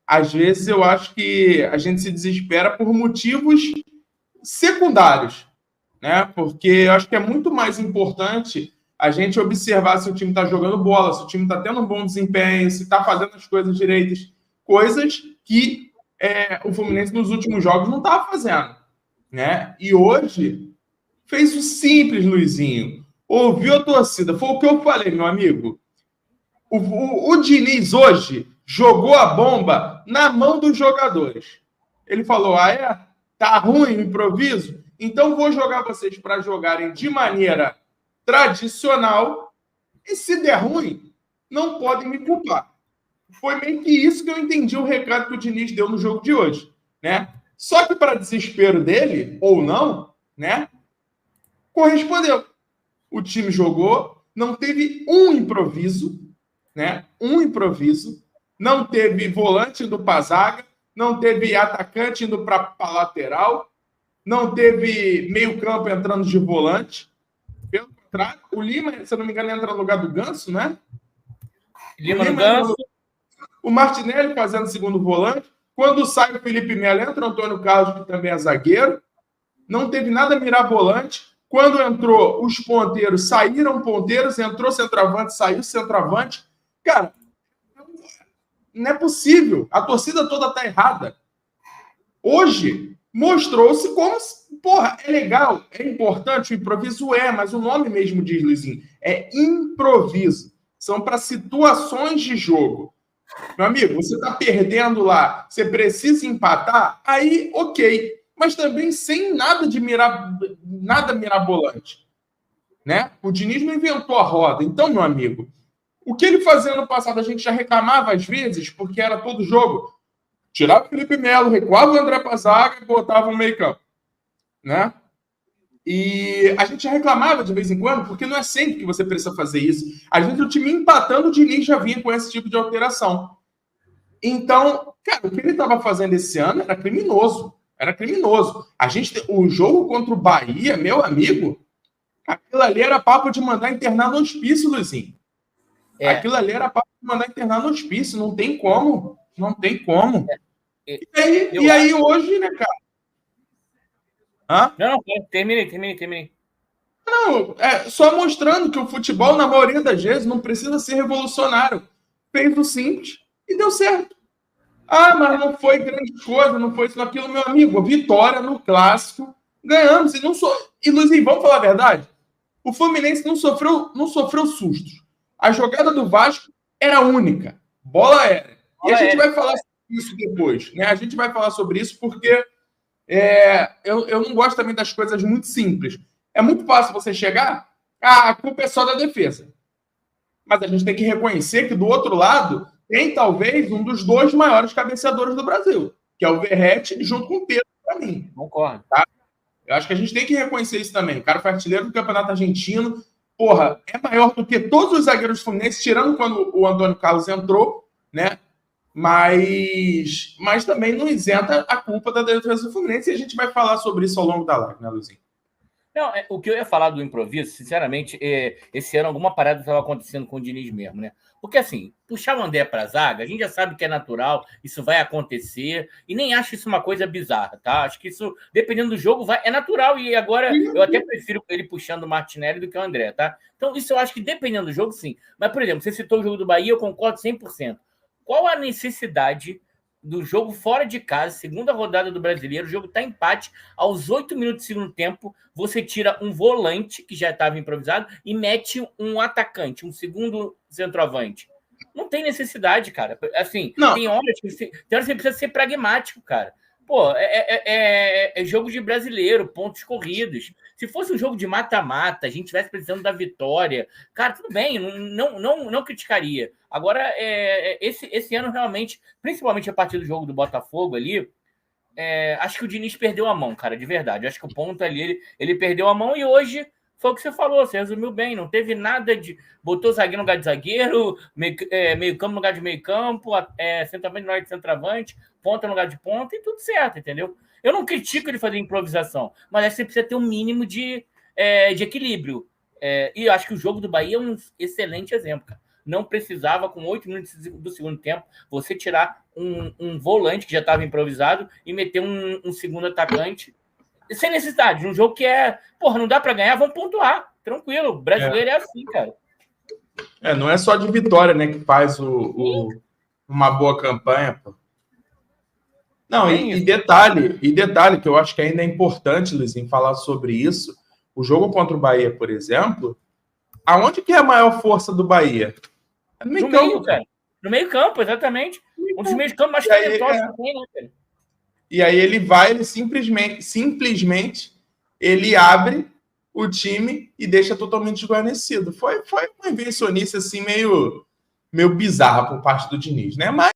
às vezes eu acho que a gente se desespera por motivos secundários, né? Porque eu acho que é muito mais importante a gente observar se o time está jogando bola, se o time está tendo um bom desempenho, se está fazendo as coisas direitas, coisas que o Fluminense nos últimos jogos não estava fazendo, né? E hoje fez o simples, Luizinho. Ouviu a torcida. Foi o que eu falei, meu amigo. O Diniz hoje jogou a bomba na mão dos jogadores. Ele falou: ah, é? Tá ruim o improviso? Então vou jogar vocês para jogarem de maneira tradicional e se der ruim, não podem me culpar. Foi meio que isso que eu entendi o recado que o Diniz deu no jogo de hoje, né? Só que para desespero dele, ou não, né? Correspondeu. O time jogou, não teve um improviso, né? Um improviso, não teve volante indo para a zaga, não teve atacante indo para a lateral, não teve meio-campo entrando de volante. Pelo contrário, o Lima, se eu não me engano, entra no lugar do Ganso, né? Lima no Ganso. O Martinelli fazendo segundo volante. Quando sai o Felipe Melo, entra o Antônio Carlos, que também é zagueiro. Não teve nada mirabolante. Quando entrou os ponteiros, saíram ponteiros, entrou centroavante, saiu centroavante. Cara, não é possível. A torcida toda tá errada. Hoje, mostrou-se como... Porra, é legal, é importante, o improviso mas o nome mesmo diz, Luizinho, é improviso. São para situações de jogo. Meu amigo, você tá perdendo lá, você precisa empatar, aí ok. Mas também sem nada de nada mirabolante. Né? O Diniz não inventou a roda. Então, meu amigo, o que ele fazia no passado, a gente já reclamava às vezes, porque era todo jogo. Tirava o Felipe Melo, recuava o André pra zaga e botava no meio campo. Né? E a gente já reclamava de vez em quando, porque não é sempre que você precisa fazer isso. Às vezes o time empatando, o Diniz já vinha com esse tipo de alteração. Então, cara, o que ele estava fazendo esse ano era criminoso. Era criminoso. O jogo contra o Bahia, meu amigo, aquilo ali era papo de mandar internar no hospício, Luizinho. Aquilo ali era papo de mandar internar no hospício. Não tem como. Não tem como. E aí hoje, né, cara? Hã? Não, terminei. Não, só mostrando que o futebol, na maioria das vezes, não precisa ser revolucionário. Fez o simples e deu certo. Ah, mas não foi grande coisa, não foi isso, aquilo, meu amigo. Vitória no clássico, ganhamos. E Luizinho, vamos falar a verdade? O Fluminense não sofreu sustos. A jogada do Vasco era única. Bola aérea. E a gente vai falar sobre isso depois. Né? A gente vai falar sobre isso porque eu não gosto também das coisas muito simples. É muito fácil você chegar, a culpa é só da defesa. Mas a gente tem que reconhecer que do outro lado tem talvez um dos dois maiores cabeceadores do Brasil, que é o Verratti, junto com o Pedro, para mim. Concordo. Tá? Eu acho que a gente tem que reconhecer isso também. O cara foi artilheiro do Campeonato Argentino. Porra, é maior do que todos os zagueiros do Fluminense, tirando quando o Antônio Carlos entrou, né? Mas também não isenta a culpa da defesa do Fluminense e a gente vai falar sobre isso ao longo da live, né, Luizinho? Não, o que eu ia falar do improviso, sinceramente, esse ano alguma parada estava acontecendo com o Diniz mesmo, né? Porque, assim, puxar o André para a zaga, a gente já sabe que é natural, isso vai acontecer, e nem acho isso uma coisa bizarra, tá? Acho que isso, dependendo do jogo, é natural, e agora eu até prefiro ele puxando o Martinelli do que o André, tá? Então, isso eu acho que dependendo do jogo, sim. Mas, por exemplo, você citou o jogo do Bahia, eu concordo 100%. Qual a necessidade do jogo fora de casa, segunda rodada do Brasileiro, o jogo está empate, aos 8 minutos do segundo tempo, você tira um volante, que já estava improvisado, e mete um atacante, um segundo centroavante. Não tem necessidade, cara. Assim, tem horas que você precisa ser pragmático, cara. Pô, é jogo de brasileiro, pontos corridos. Se fosse um jogo de mata-mata, a gente estivesse precisando da vitória, cara, tudo bem, não criticaria. Agora, esse ano realmente, principalmente a partir do jogo do Botafogo ali, acho que o Diniz perdeu a mão, cara, de verdade. Acho que o ponto ali, ele perdeu a mão e hoje foi o que você falou, você resumiu bem, não teve nada de... Botou zagueiro no lugar de zagueiro, meio campo no lugar de meio campo, centroavante no lugar de centroavante, ponta no lugar de ponta e tudo certo, entendeu? Eu não critico ele fazer improvisação, mas você precisa ter um mínimo de equilíbrio. E eu acho que o jogo do Bahia é um excelente exemplo, cara. Não precisava, com 8 minutos do segundo tempo, você tirar um volante que já estava improvisado e meter um segundo atacante. Sem necessidade, um jogo que porra, não dá para ganhar, vamos pontuar. Tranquilo, o brasileiro é assim, cara. Não é só de vitória, né, que faz uma boa campanha, pô. Não, e detalhe que eu acho que ainda é importante, Luizinho, falar sobre isso. O jogo contra o Bahia, por exemplo, aonde que é a maior força do Bahia? No meio campo, cara. No meio campo, exatamente. Um dos meios campos mais talentosos que tem, né, cara? E aí ele vai, ele simplesmente ele abre o time e deixa totalmente desguarnecido. Foi uma invencionice assim meio bizarra por parte do Diniz, né? Mas